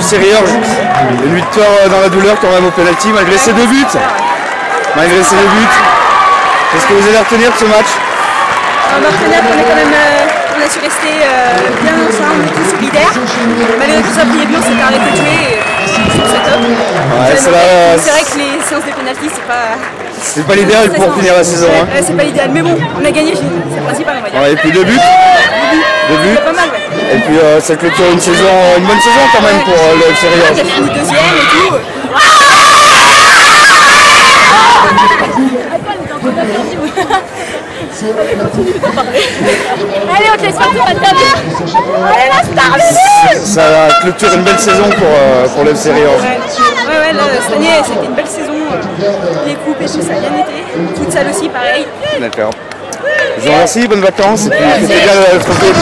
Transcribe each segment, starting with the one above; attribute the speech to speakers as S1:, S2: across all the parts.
S1: FC Riorges. Une victoire dans la douleur quand même au penalty malgré ces 2 buts. Malgré ces 2 buts. Qu'est-ce que vous allez retenir de ce match?
S2: On va retenir qu'on est quand même, on a su rester bien ensemble, tous solidaires. Malgré tout ça, Briey-Bure s'est arrêté de jouer. C'est top.
S1: Ouais, c'est
S2: vrai que les séances des pénaltys,
S1: c'est pas l'idéal pour finir la saison. Hein.
S2: C'est pas l'idéal, mais bon, on a gagné, c'est le principal, on va dire.
S1: Ouais, et puis 2 buts. 2 buts.
S2: Pas mal, ouais.
S1: Et puis ça clôture une bonne saison quand même pour le FC Riorges.
S2: Il a fini 2e et tout. Allez, on te laisse pas tout à allez, la star.
S1: Ça clôture une belle saison pour le FC Riorges.
S2: Ouais, là, cette année, c'était une belle saison. Les coupes et tout, ça a bien été. Futsal aussi, pareil.
S1: D'accord. Je vous remercie, bonnes vacances. Et puis, faites bien le trophée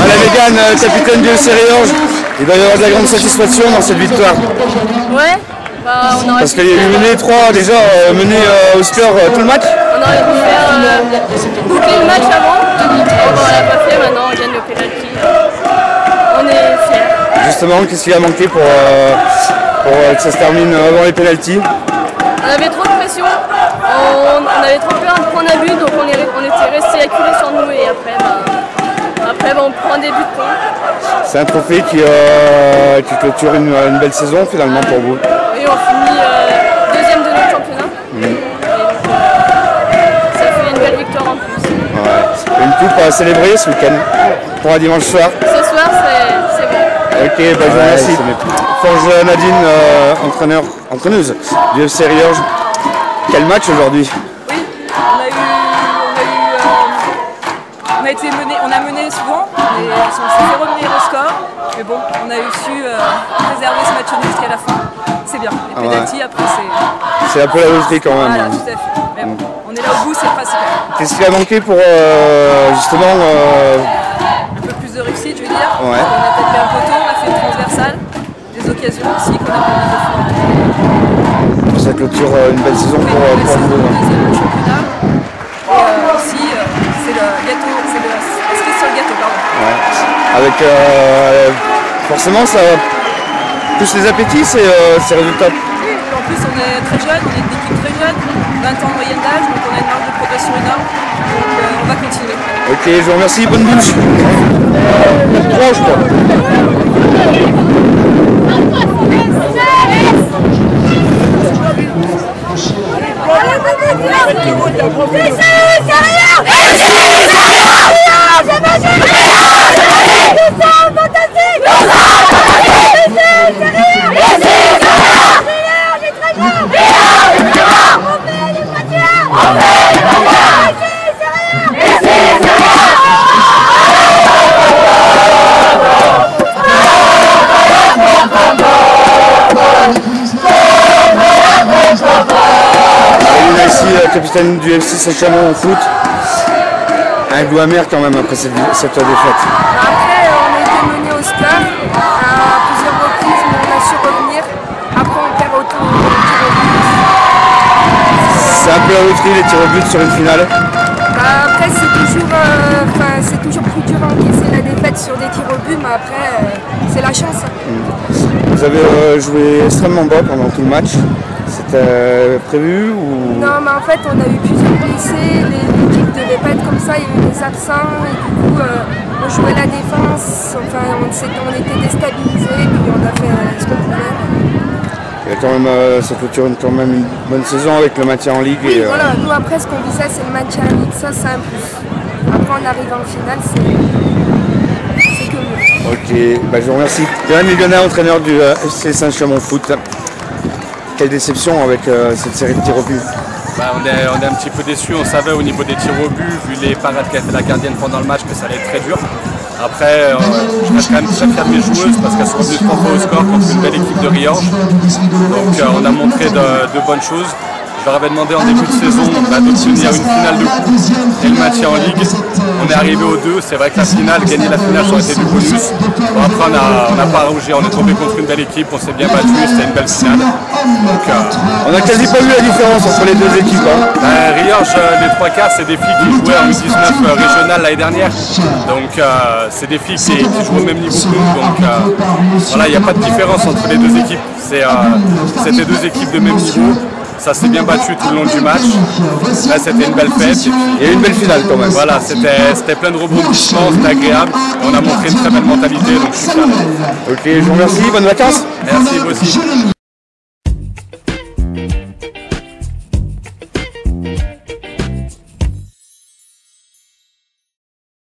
S1: à la Mégane, capitaine du FC Riorges. Il doit y avoir de la grande satisfaction dans cette victoire.
S2: Ouais.
S1: Parce qu'il y a eu mené 3 déjà, mené au score tout le match.
S2: On aurait pu faire boucler le match avant. Bon, on l'a pas fait, maintenant on gagne le penalty. On est fiers.
S1: Justement, qu'est-ce qu'il a manqué pour que ça se termine avant les penalties?
S2: On avait trop de pression, on avait trop peur de prendre un but, donc on était resté acculé sur nous et après on prend des buts.
S1: C'est un trophée qui clôture une belle saison finalement pour vous.
S2: Oui, on finit 2e de notre championnat. Et donc, ça fait une belle victoire en plus.
S1: Ouais. Une coupe à célébrer ce week-end pour un dimanche soir.
S2: Ce soir, c'est bon.
S1: Ok, bah, je vous remercie. Forge Nadine, entraîneuse du FC Riorges. Quel match aujourd'hui?
S3: Oui, on a mené souvent, et on s'est fait revenir au score. Mais bon, on a eu su préserver ce match jusqu'à la fin. C'est bien. Les pénaltys, après,
S1: c'est un peu la loterie quand même.
S3: Voilà, tout à fait. Mais bon, on est là au bout, c'est le principal.
S1: Qu'est-ce qui a manqué pour justement
S3: un peu plus de réussite, je veux dire.
S1: Ouais.
S3: On a tapé un poteau, on a fait une transversale, des occasions aussi qu'on a permis de faire.
S1: Ça clôture une belle saison pour
S3: vous.
S1: vous.
S3: Championnat. Et aussi, c'est le gâteau, c'est ce qui est sur le gâteau, pardon.
S1: Ouais. Avec forcément ça plus les appétits ces résultats.
S3: Oui, en plus on est très jeune, on est une équipe très jeune, 20 ans de moyenne d'âge, donc on a une marge de progression énorme, donc on va continuer.
S1: Ok, je vous remercie, bonne bouche. 3 je crois. Capitaine du FC Saint-Chamond en foot. Un goût amer quand même après cette défaite.
S2: Après, on a été mené au score à plusieurs reprises, mais on a su revenir. Après, on perd autour de tirs au but.
S1: C'est un peu la loterie les tirs au but sur une finale.
S2: Après, c'est toujours plus dur à encaisser la défaite sur des tirs au but, mais après, c'est la chance.
S1: Vous avez joué extrêmement bas pendant tout le match. C'était prévu ou...
S2: Non, mais en fait, on a eu plusieurs blessés, l'équipe ne devait pas être comme ça, il y a eu des absents, et du coup, on jouait la défense, enfin, on était déstabilisés, puis on a fait ce qu'on pouvait.
S1: Il y a quand même, ça clôture quand même une bonne saison avec le maintien en Ligue.
S2: Oui, et voilà, nous après, ce qu'on visait, c'est le maintien en Ligue, ça, c'est un plus. Après, on arrive en finale, c'est que mieux.
S1: Ok, bah, je vous remercie. Johan Ligona, entraîneur du FC Saint-Chamond Foot. Quelle déception avec cette série de tirs au but.
S4: On est un petit peu déçus, on savait au niveau des tirs au but, vu les parades qu'a fait la gardienne pendant le match, que ça allait être très dur. Après, je reste quand même très fier de mes joueuses parce qu'elles sont revenues 3 fois au score contre une belle équipe de Riorges. Donc on a montré de bonnes choses. Je leur avais demandé en début de saison d'obtenir une finale de coupe et le maintien en Ligue. On est arrivé aux deux. C'est vrai que la finale, gagner la finale, ça aurait été du bonus. Bon, après, on n'a pas rougé. On est tombé contre une belle équipe. On s'est bien battu. C'était une belle finale. Donc,
S1: on n'a quasi pas vu la différence entre les deux équipes.
S4: Riorges, les trois quarts, c'est des filles qui jouaient en U19 régionale l'année dernière. Donc, c'est des filles qui jouent au même niveau que nous. Donc, voilà, il n'y a pas de différence entre les deux équipes. C'était deux équipes de même niveau. Ça s'est bien battu tout le long du match. Là, c'était une belle fête.
S1: Et une belle finale quand même.
S4: Voilà, c'était plein de rebondissements, c'était agréable. Et on a montré une très belle mentalité, donc je suis fier.
S1: Ok, je vous remercie. Bonnes vacances.
S4: Merci, vous aussi.